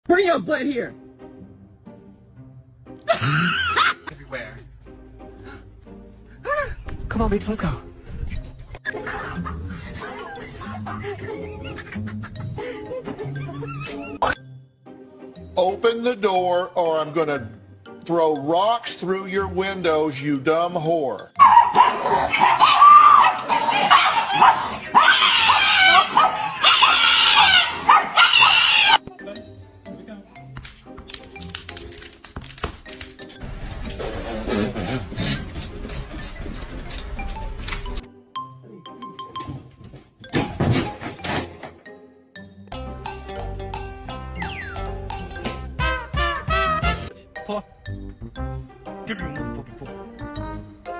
Bring your butt here. Everywhere. Come on, Beats, let's go. Open the door or I'm gonna throw rocks through your windows, you dumb whore. Give me a motherfucking phone.